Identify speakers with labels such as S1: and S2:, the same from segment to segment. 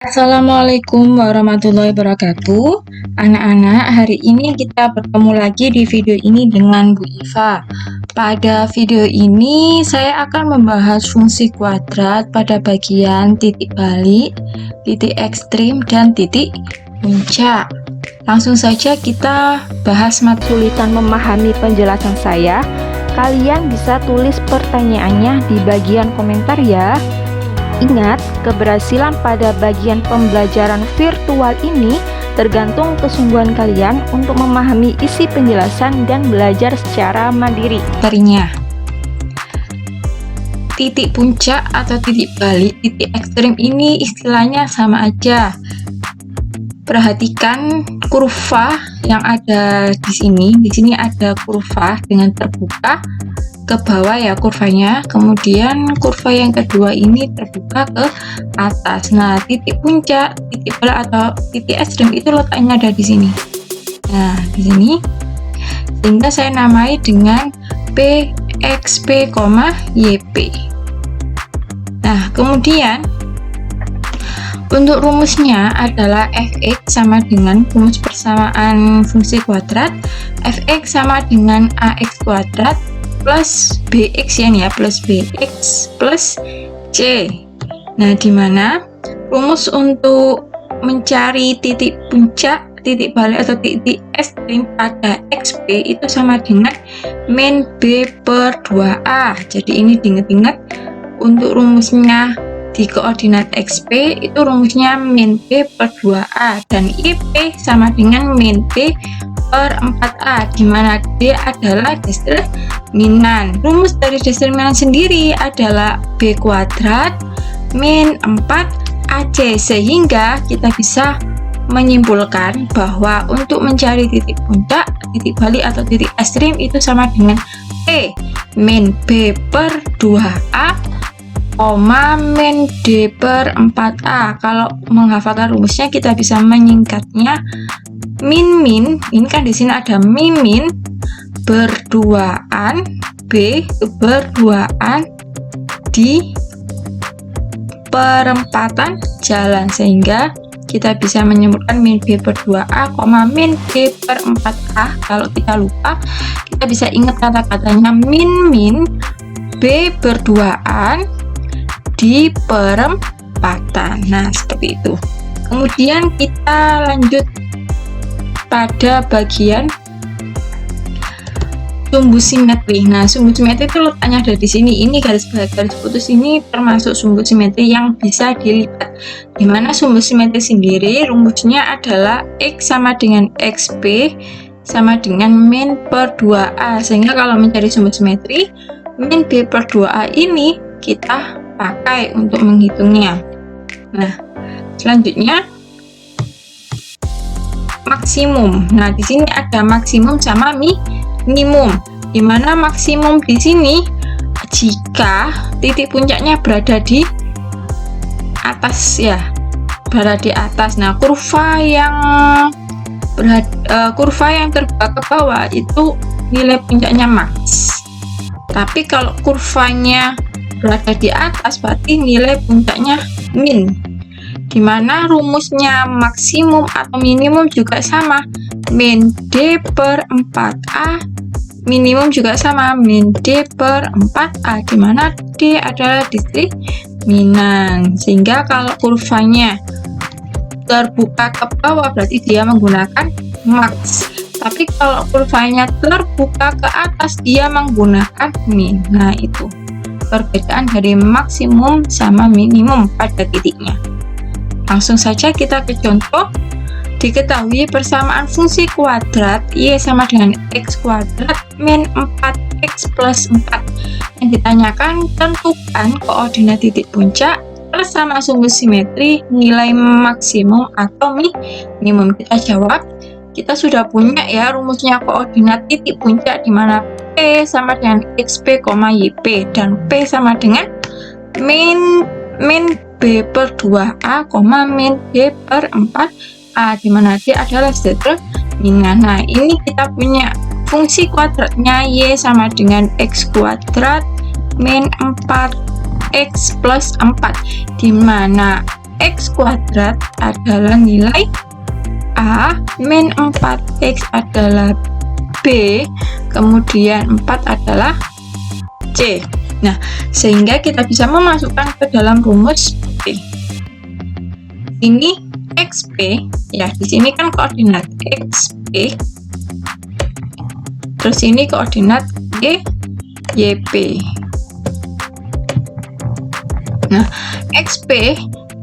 S1: Assalamualaikum warahmatullahi wabarakatuh. Anak-anak, hari ini kita bertemu lagi di video ini dengan Bu Iva. Pada video ini saya akan membahas fungsi kuadrat pada bagian titik balik, titik ekstrim, dan titik puncak. Langsung saja kita bahas
S2: Kesulitan memahami penjelasan saya, kalian bisa tulis pertanyaannya di bagian komentar ya. Ingat, keberhasilan pada bagian pembelajaran virtual ini tergantung kesungguhan kalian untuk memahami isi penjelasan dan belajar secara mandiri.
S1: materinya. Titik puncak atau titik balik, titik ekstrim ini istilahnya sama aja. Perhatikan kurva yang ada di sini. Di sini ada kurva dengan terbuka ke bawah ya kurvanya. Kemudian kurva yang kedua ini terbuka ke atas. Nah, titik puncak, titik balik atau titik ekstrim itu letaknya ada di sini. Nah, di sini. Sehingga saya namai dengan PXP, YP. Nah, kemudian untuk rumusnya adalah fx sama dengan rumus persamaan fungsi kuadrat. Fx sama dengan ax kuadrat plus bx ya nih ya, plus bx plus c. Nah, dimana rumus untuk mencari titik puncak, titik balik atau titik ekstrim pada xp itu sama dengan min b per 2a. Jadi ini diingat-ingat untuk rumusnya di koordinat xp itu rumusnya min b per 2a dan ip sama dengan min b per 4a, dimana d adalah determinan. Rumus dari determinan sendiri adalah b kuadrat min 4ac, sehingga kita bisa menyimpulkan bahwa untuk mencari titik puncak, titik balik atau titik ekstrim itu sama dengan p min b per 2a min d per 4a. Kalau menghafalkan rumusnya kita bisa menyingkatnya min, ini kan di sini ada min berduaan b berduaan di perempatan jalan, sehingga kita bisa menyebutkan min b per 2a, min d per 4a. Kalau kita lupa, kita bisa ingat kata-katanya min b berduaan di perempatan. Nah, seperti itu. Kemudian kita lanjut pada bagian sumbu simetri. Nah, sumbu simetri itu letaknya ada di sini. Ini garis putus ini termasuk sumbu simetri yang bisa dilipat. Dimana sumbu simetri sendiri rumusnya adalah x sama dengan xp sama dengan min per 2a. Sehingga kalau mencari sumbu simetri, min b per 2a ini kita pakai untuk menghitungnya. Nah, selanjutnya maksimum. Nah, di sini ada maksimum sama minimum. Di mana maksimum di sini jika titik puncaknya berada di atas ya, berada di atas. Nah, kurva yang terbuka ke bawah itu nilai puncaknya max. Tapi kalau kurvanya berada di atas berarti nilai puncaknya min, dimana rumusnya maksimum atau minimum juga sama, min d per 4a, minimum juga sama, min d per 4a, dimana d adalah determinan. Sehingga kalau kurvanya terbuka ke bawah berarti dia menggunakan max, tapi kalau kurvanya terbuka ke atas dia menggunakan min. Nah, itu perbedaan dari maksimum sama minimum pada titiknya. Langsung saja kita ke contoh. Diketahui persamaan fungsi kuadrat y sama dengan x kuadrat min 4x plus 4. Yang ditanyakan, tentukan koordinat titik puncak plus sama sumbu simetri nilai maksimum atau minimum. Kita jawab, kita sudah punya ya rumusnya koordinat titik puncak, di mana P sama dengan xp, yp, dan P sama dengan min b per 2a, min d per 4a, di mana d adalah determinan. Nah, ini kita punya fungsi kuadratnya y sama dengan x kuadrat min 4x plus 4, di mana X kuadrat adalah nilai A, min 4X adalah B, kemudian 4 adalah C. Nah, sehingga kita bisa memasukkan ke dalam rumus B. Ini XP, ya di sini kan koordinat XP, terus ini koordinat YP. Nah, XP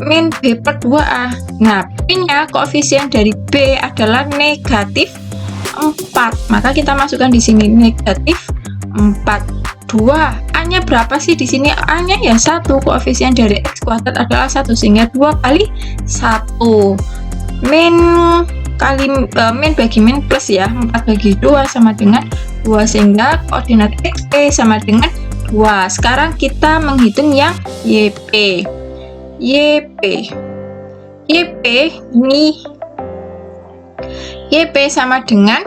S1: min B per 2A. Nah, B-nya koefisien dari B adalah negatif 4. Maka kita masukkan di sini negatif 4. 2. A-nya berapa sih di sini? A-nya ya 1. Koefisien dari X kuadrat adalah 1, sehingga 2 kali 1. Min bagi min plus ya. 4 bagi 2 sama dengan 2, sehingga koordinat XP sama dengan 2. Sekarang kita menghitung yang YP. YP ini YP sama dengan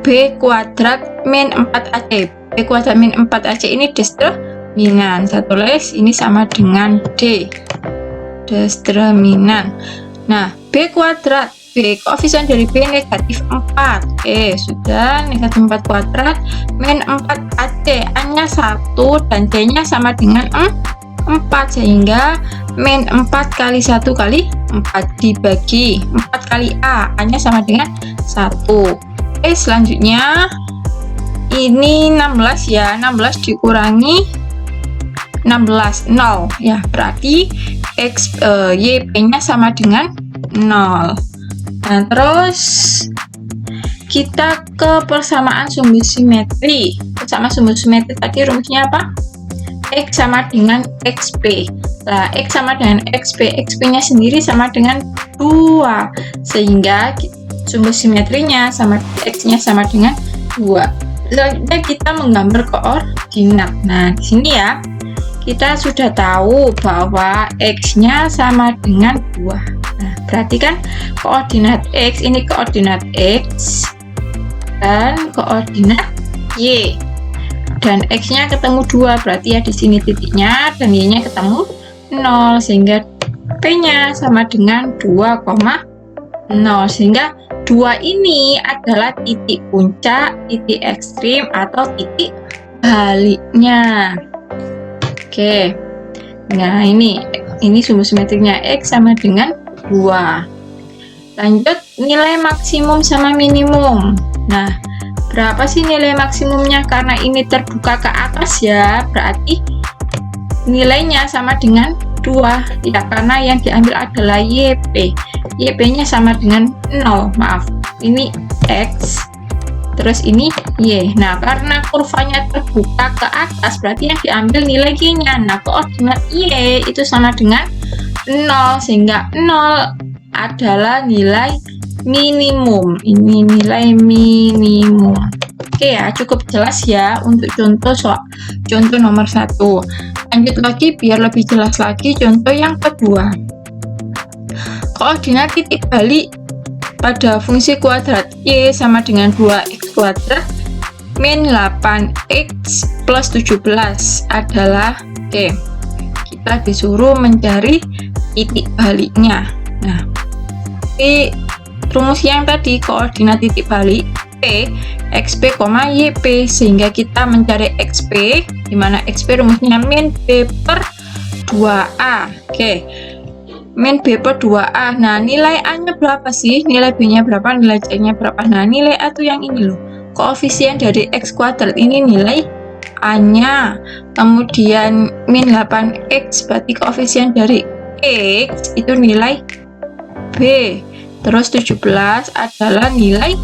S1: B kuadrat min 4AC. B kuadrat min 4AC ini determinan. Saya tulis ini sama dengan D. Determinan. Nah, B kuadrat, B koefisien dari B negatif 4. Oke, sudah, negatif 4 kuadrat min 4AC. A-nya 1 dan C-nya sama dengan 4, sehingga min 4 kali 1 kali 4 dibagi 4 kali A. A-nya sama dengan 1. Oke, selanjutnya ini 16 ya. 16 dikurangi 16, 0 ya, berarti YP-nya sama dengan 0. Nah, terus kita ke persamaan sumbu simetri. Persamaan sumbu simetri tadi rumusnya apa? X sama dengan XP. Nah, X sama dengan XP, XP-nya sendiri sama dengan 2, sehingga sumbu simetrinya sama X-nya sama dengan 2. Selanjutnya kita menggambar koordinat. Nah, di sini ya, kita sudah tahu bahwa X-nya sama dengan 2. Nah, berarti kan koordinat X ini koordinat X dan koordinat Y. Dan X-nya ketemu 2, berarti ya di sini titiknya, dan Y-nya ketemu 0, sehingga P-nya sama dengan 2,0, sehingga 2 ini adalah titik puncak, titik ekstrim, atau titik baliknya. Oke, nah ini sumbu simetrinya X sama dengan 2. Lanjut, nilai maksimum sama minimum. Nah, berapa sih nilai maksimumnya? Karena ini terbuka ke atas ya, berarti nilainya sama dengan 2 ya, karena yang diambil adalah YP. YP-nya sama dengan 0, maaf, ini X, terus ini Y. Nah, karena kurvanya terbuka ke atas, berarti yang diambil nilai Y-nya. Nah, koordinat Y itu sama dengan 0, sehingga 0 adalah nilai minimum. Ini nilai minimum. Oke ya, cukup jelas ya untuk contoh nomor 1. Lanjut lagi biar lebih jelas lagi contoh yang kedua. Koordinat titik balik pada fungsi kuadrat Y sama dengan 2X kuadrat min 8X plus 17 adalah, oke, kita disuruh mencari titik baliknya. Nah, di rumus yang tadi koordinat titik balik P, XP, YP, sehingga kita mencari XP, di mana XP rumusnya min B per 2A. Oke, min B per 2A. Nah, nilai A-nya berapa sih? Nilai B-nya berapa? Nilai C-nya berapa? Nah, nilai A itu yang ini loh. Koefisien dari X kuadrat ini nilai A-nya. Kemudian min 8X berarti koefisien dari X itu nilai B. Terus 17 adalah nilai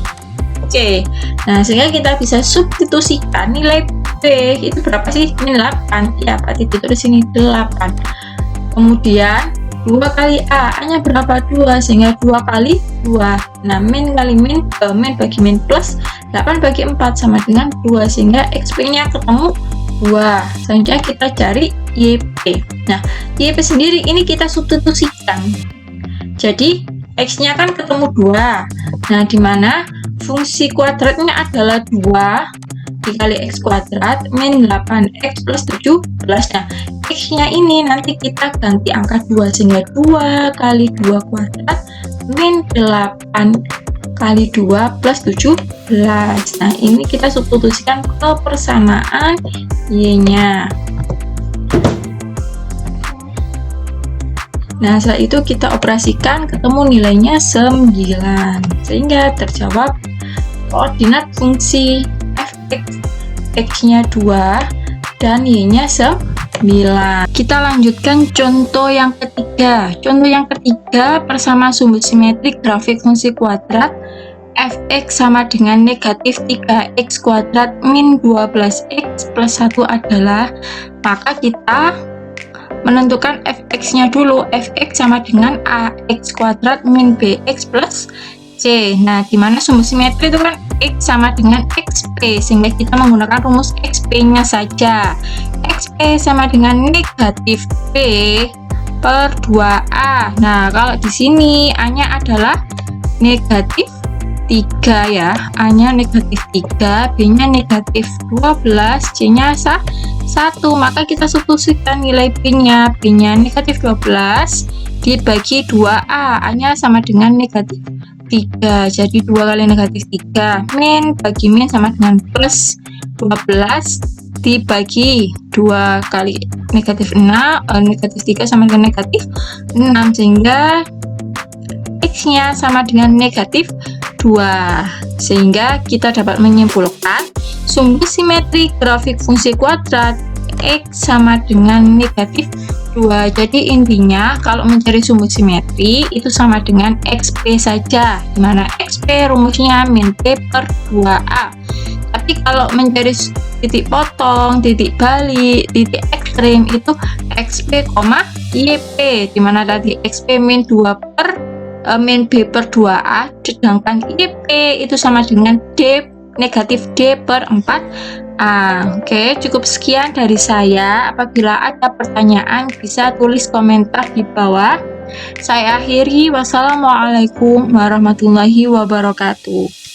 S1: C. Nah, sehingga kita bisa substitusikan nilai B itu berapa sih? Min 8. Ya, berarti ditulis sini 8. Kemudian 2 kali A, A-nya berapa? 2, sehingga 2 kali 2. Nah, min kali min, min bagi min plus 8 bagi 4 sama dengan 2, sehingga XP-nya ketemu 2. Selanjutnya kita cari YP. Nah, YP sendiri ini kita substitusikan. Jadi, X-nya kan ketemu 2. Nah, di mana fungsi kuadratnya adalah 2 dikali X kuadrat min 8X plus 17. Nah, X X-nya ini nanti kita ganti angka 2 sehingga 2 kali 2 kuadrat min 8 kali 2 plus 17. Nah, ini kita substitusikan ke persamaan Y-nya. Nah, setelah itu kita operasikan, ketemu nilainya 9. Sehingga terjawab koordinat fungsi f(x), x-nya 2 dan y-nya 9. Kita lanjutkan contoh yang ketiga. Contoh yang ketiga, persama sumbu simetrik grafik fungsi kuadrat f(x) sama dengan negatif 3x kuadrat min 12x plus 1 adalah, maka kita menentukan fx-nya dulu. Fx sama dengan ax kuadrat min bx plus c. Nah, dimana sumbu simetri itu kan x sama dengan xp, sehingga kita menggunakan rumus xp-nya saja. Xp sama dengan negatif p per 2a. Nah, kalau di sini a-nya adalah negatif 3 ya, a-nya negatif 3, b-nya negatif 12, c-nya 1, maka kita substitusikan nilai b-nya. B-nya negatif 12 dibagi 2a, a-nya sama dengan negatif 3, jadi 2 kali negatif 3, min bagi min sama dengan plus 12 dibagi 2 kali negatif 6, negatif 3 sama dengan negatif 6, sehingga x-nya sama dengan negatif 2, sehingga kita dapat menyimpulkan sumbu simetri grafik fungsi kuadrat x sama dengan negatif 2. Jadi intinya kalau mencari sumbu simetri itu sama dengan xp saja, dimana xp rumusnya min p per 2a. Tapi kalau mencari titik potong, titik balik, titik ekstrim itu xp, yp, dimana tadi xp min 2 per min b per 2a, sedangkan yp itu sama dengan d negatif d per 4a. Oke, cukup sekian dari saya. Apabila ada pertanyaan bisa tulis komentar di bawah. Saya akhiri, wassalamualaikum warahmatullahi wabarakatuh.